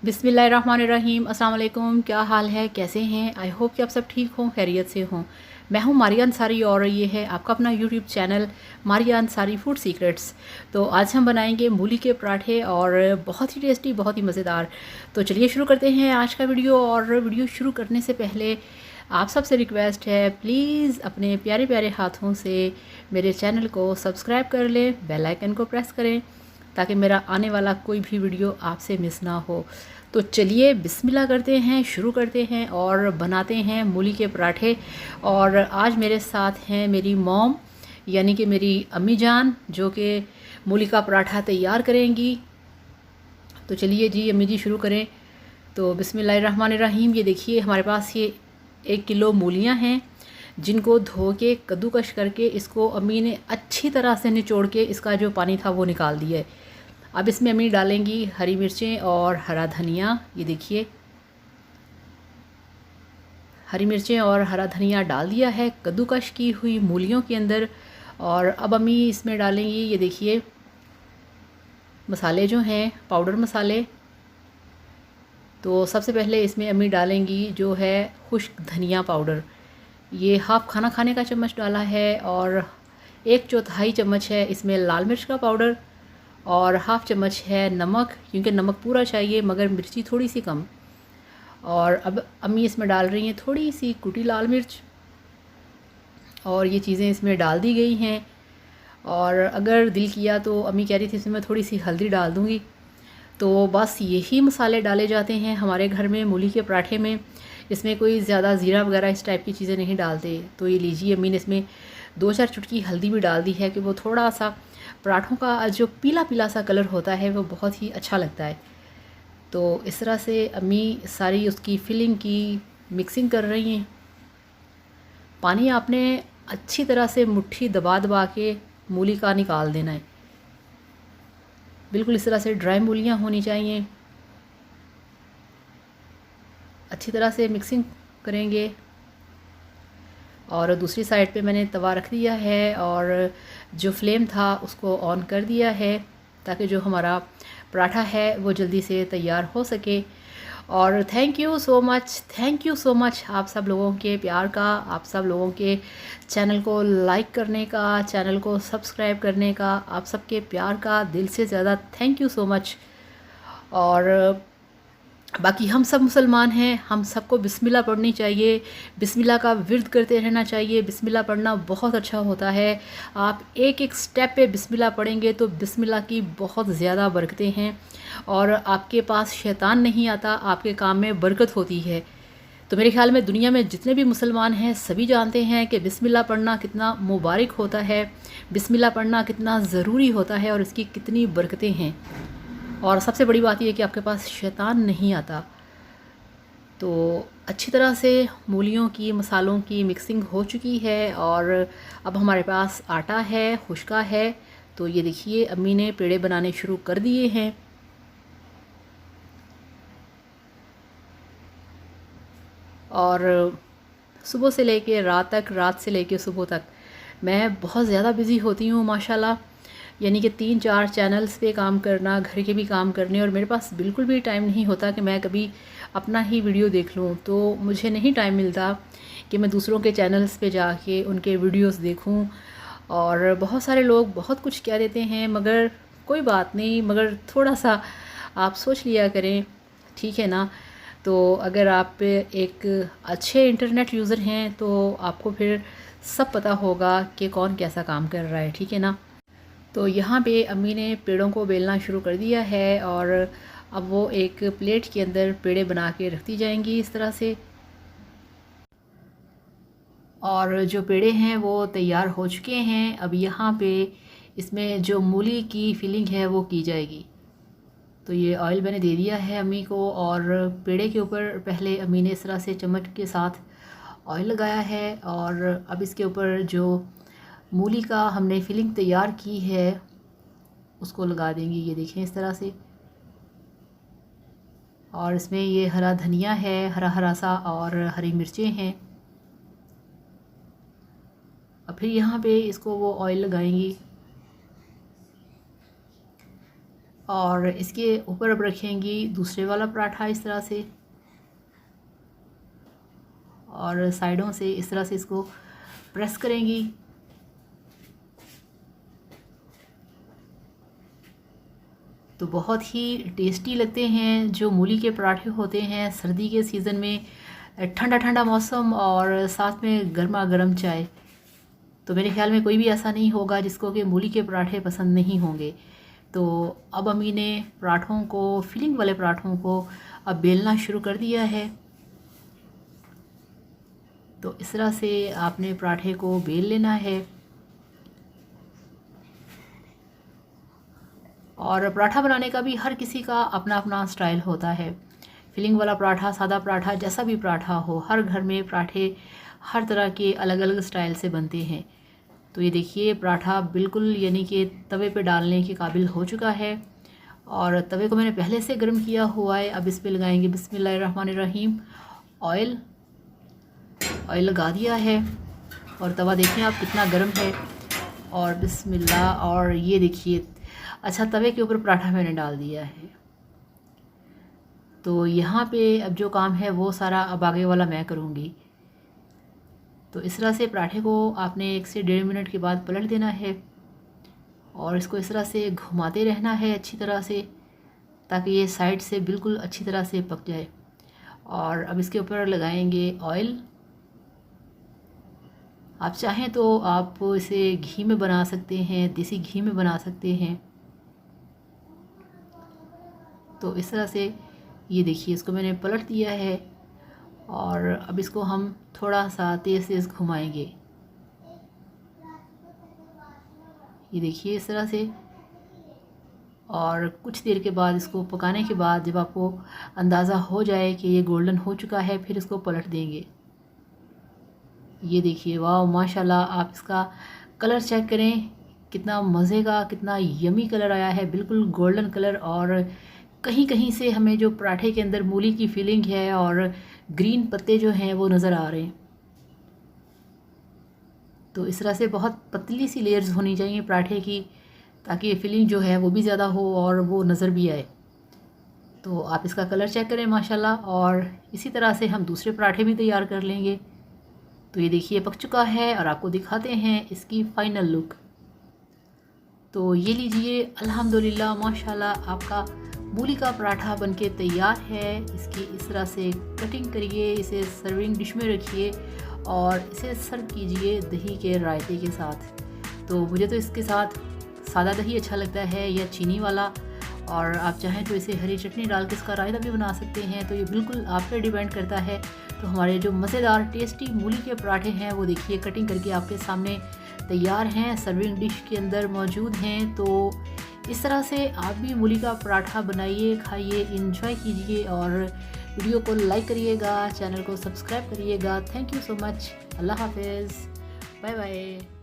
बिस्मिल्लाहिर्रहमानिर्रहीम। अस्सलाम वालेकुम। क्या हाल है, कैसे हैं? आई होप कि आप सब ठीक हों, खैरियत से हों। मैं हूं मारिया अंसारी और ये है आपका अपना YouTube channel Maria Ansari food secrets. तो आज हम बनाएंगे मूली के पराठे और बहुत ही टेस्टी, बहुत ही मज़ेदार। तो चलिए शुरू करते हैं आज का वीडियो। और वीडियो शुरू करने से पहले आप सबसे रिक्वेस्ट है, प्लीज़ अपने प्यारे प्यारे हाथों से मेरे चैनल को सब्सक्राइब कर लें, बेल आइकन को प्रेस करें ताकि मेरा आने वाला कोई भी वीडियो आपसे मिस ना हो। तो चलिए बिस्मिल्लाह करते हैं, शुरू करते हैं और बनाते हैं मूली के पराठे। और आज मेरे साथ हैं मेरी मॉम यानी कि मेरी अम्मी जान, जो कि मूली का पराठा तैयार करेंगी। तो चलिए जी अम्मी जी शुरू करें। तो बिस्मिल्लाहिर्रहमानिर्रहीम। ये देखिए हमारे पास ये 1 किलो मूलियाँ हैं, जिनको धो के कद्दूकश करके इसको अम्मी ने अच्छी तरह से निचोड़ के इसका जो पानी था वो निकाल दिया है। अब इसमें अम्मी डालेंगी हरी मिर्चें और हरा धनिया। ये देखिए हरी मिर्चें और हरा धनिया डाल दिया है कद्दूकश की हुई मूलियों के अंदर। और अब अम्मी इसमें डालेंगी, ये देखिए मसाले जो हैं, पाउडर मसाले। तो सबसे पहले इसमें अम्मी डालेंगी जो है खुश्क धनिया पाउडर। ये हाफ़ खाना खाने का चम्मच डाला है। और 1/4 चम्मच है इसमें लाल मिर्च का पाउडर। और हाफ़ चम्मच है नमक, क्योंकि नमक पूरा चाहिए मगर मिर्ची थोड़ी सी कम। और अब अम्मी इसमें डाल रही हैं थोड़ी सी कुटी लाल मिर्च। और ये चीज़ें इसमें डाल दी गई हैं। और अगर दिल किया तो अम्मी कह रही थी इसमें मैं थोड़ी सी हल्दी डाल दूँगी। तो बस यही मसाले डाले जाते हैं हमारे घर में मूली के पराठे में। इसमें कोई ज़्यादा ज़ीरा वगैरह इस टाइप की चीज़ें नहीं डालते। तो ये लीजिए अम्मी ने इसमें 2-4 चुटकी हल्दी भी डाल दी है कि वो थोड़ा सा पराठों का जो पीला पीला सा कलर होता है वो बहुत ही अच्छा लगता है। तो इस तरह से अम्मी सारी उसकी फिलिंग की मिक्सिंग कर रही हैं। पानी आपने अच्छी तरह से मुट्ठी दबा दबा के मूली का निकाल देना है। बिल्कुल इस तरह से ड्राई मूलियाँ होनी चाहिए। अच्छी तरह से मिक्सिंग करेंगे। और दूसरी साइड पे मैंने तवा रख दिया है और जो फ्लेम था उसको ऑन कर दिया है ताकि जो हमारा पराठा है वो जल्दी से तैयार हो सके। और thank you so much, thank you so much आप सब लोगों के प्यार का, आप सब लोगों के चैनल को लाइक करने का, चैनल को सब्सक्राइब करने का, आप सबके प्यार का दिल से ज़्यादा थैंक यू सो मच। और बाकी हम सब मुसलमान हैं, हम सबको बिस्मिल्लाह पढ़नी चाहिए, बिस्मिल्लाह का विर्द करते रहना चाहिए। बिस्मिल्लाह पढ़ना बहुत अच्छा होता है। आप एक एक स्टेप पे बिस्मिल्लाह पढ़ेंगे तो बिस्मिल्लाह की बहुत ज़्यादा बरकतें हैं और आपके पास शैतान नहीं आता, आपके काम में बरकत होती है। तो मेरे ख्याल में दुनिया में जितने भी मुसलमान हैं सभी जानते हैं कि बिस्मिल्लाह पढ़ना कितना मुबारक होता है, बिस्मिल्लाह पढ़ना कितना ज़रूरी होता है और इसकी कितनी बरकतें हैं। और सबसे बड़ी बात यह कि आपके पास शैतान नहीं आता। तो अच्छी तरह से मूलियों की, मसालों की मिक्सिंग हो चुकी है और अब हमारे पास आटा है, खुश्का है। तो ये देखिए अम्मी ने पेड़े बनाने शुरू कर दिए हैं। और सुबह से लेके रात तक, रात से लेके सुबह तक मैं बहुत ज़्यादा बिज़ी होती हूँ माशाल्लाह। यानी कि 3-4 चैनल्स पे काम करना, घर के भी काम करने, और मेरे पास बिल्कुल भी टाइम नहीं होता कि मैं कभी अपना ही वीडियो देख लूँ। तो मुझे नहीं टाइम मिलता कि मैं दूसरों के चैनल्स पे जाके उनके वीडियोस देखूँ। और बहुत सारे लोग बहुत कुछ कह देते हैं मगर कोई बात नहीं, मगर थोड़ा सा आप सोच लिया करें, ठीक है ना। तो अगर आप एक अच्छे इंटरनेट यूज़र हैं तो आपको फिर सब पता होगा कि कौन कैसा काम कर रहा है, ठीक है ना। तो यहाँ पे अम्मी ने पेड़ों को बेलना शुरू कर दिया है और अब वो एक प्लेट के अंदर पेड़े बना के रखती जाएंगी इस तरह से। और जो पेड़े हैं वो तैयार हो चुके हैं। अब यहाँ पे इसमें जो मूली की फिलिंग है वो की जाएगी। तो ये ऑयल मैंने दे दिया है अम्मी को और पेड़े के ऊपर पहले अम्मी ने इस तरह से चम्मच के साथ ऑयल लगाया है। और अब इसके ऊपर जो मूली का हमने फिलिंग तैयार की है उसको लगा देंगी, ये देखें इस तरह से। और इसमें ये हरा धनिया है, हरा हरा सा, और हरी मिर्चें हैं। अब फिर यहाँ पे इसको वो ऑयल लगाएंगी और इसके ऊपर अब रखेंगी दूसरे वाला पराठा इस तरह से, और साइडों से इस तरह से इसको प्रेस करेंगी। तो बहुत ही टेस्टी लगते हैं जो मूली के पराठे होते हैं सर्दी के सीज़न में, ठंडा ठंडा मौसम और साथ में गर्मा गर्म चाय। तो मेरे ख्याल में कोई भी ऐसा नहीं होगा जिसको कि मूली के पराठे पसंद नहीं होंगे। तो अब अम्मी ने पराठों को, फिलिंग वाले पराठों को अब बेलना शुरू कर दिया है। तो इस तरह से आपने पराठे को बेल लेना है। और पराठा बनाने का भी हर किसी का अपना अपना स्टाइल होता है। फिलिंग वाला पराठा, सादा पराठा, जैसा भी पराठा हो, हर घर में पराठे हर तरह के अलग अलग स्टाइल से बनते हैं। तो ये देखिए पराठा बिल्कुल यानी कि तवे पे डालने के काबिल हो चुका है। और तवे को मैंने पहले से गर्म किया हुआ है। अब इस पे लगाएंगे बिस्मिल्लाहिर्रहमानिर्रहीम ऑयल लगा दिया है। और तवा देखिए आप कितना गर्म है। और बिस्मिल्लाह, और ये देखिए अच्छा तवे के ऊपर पराठा मैंने डाल दिया है। तो यहाँ पे अब जो काम है वो सारा अब आगे वाला मैं करूँगी। तो इस तरह से पराठे को आपने 1 से 1.5 मिनट के बाद पलट देना है और इसको इस तरह से घुमाते रहना है अच्छी तरह से, ताकि ये साइड से बिल्कुल अच्छी तरह से पक जाए। और अब इसके ऊपर लगाएंगे ऑयल। आप चाहें तो आप इसे घी में बना सकते हैं, देसी घी में बना सकते हैं। तो इस तरह से ये देखिए इसको मैंने पलट दिया है और अब इसको हम थोड़ा सा तेज़ घुमाएंगे। ये देखिए इस तरह से। और कुछ देर के बाद इसको पकाने के बाद जब आपको अंदाज़ा हो जाए कि ये गोल्डन हो चुका है, फिर इसको पलट देंगे। ये देखिए वाह माशाल्लाह, आप इसका कलर चेक करें कितना मज़े का, कितना यमी कलर आया है, बिल्कुल गोल्डन कलर। और कहीं कहीं से हमें जो पराठे के अंदर मूली की फीलिंग है और ग्रीन पत्ते जो हैं वो नज़र आ रहे हैं। तो इस तरह से बहुत पतली सी लेयर्स होनी चाहिए पराठे की, ताकि ये फीलिंग जो है वो भी ज़्यादा हो और वो नज़र भी आए। तो आप इसका कलर चेक करें माशाल्लाह। और इसी तरह से हम दूसरे पराठे भी तैयार कर लेंगे। तो ये देखिए पक चुका है और आपको दिखाते हैं इसकी फ़ाइनल लुक। तो ये लीजिए अल्हम्दुलिल्लाह माशाल्लाह, आपका मूली का पराठा बनके तैयार है। इसकी इस तरह से कटिंग करिए, इसे सर्विंग डिश में रखिए और इसे सर्व कीजिए दही के रायते के साथ। तो मुझे तो इसके साथ सादा दही अच्छा लगता है या चीनी वाला, और आप चाहें तो इसे हरी चटनी डाल के इसका रायता भी बना सकते हैं। तो ये बिल्कुल आप पे डिपेंड करता है। तो हमारे जो मज़ेदार टेस्टी मूली के पराठे हैं वो देखिए कटिंग करके आपके सामने तैयार हैं, सर्विंग डिश के अंदर मौजूद हैं। तो इस तरह से आप भी मूली का पराठा बनाइए, खाइए, इंजॉय कीजिए और वीडियो को लाइक करिएगा, चैनल को सब्सक्राइब करिएगा। Thank you so much. अल्लाह हाफिज़, बाय बाय।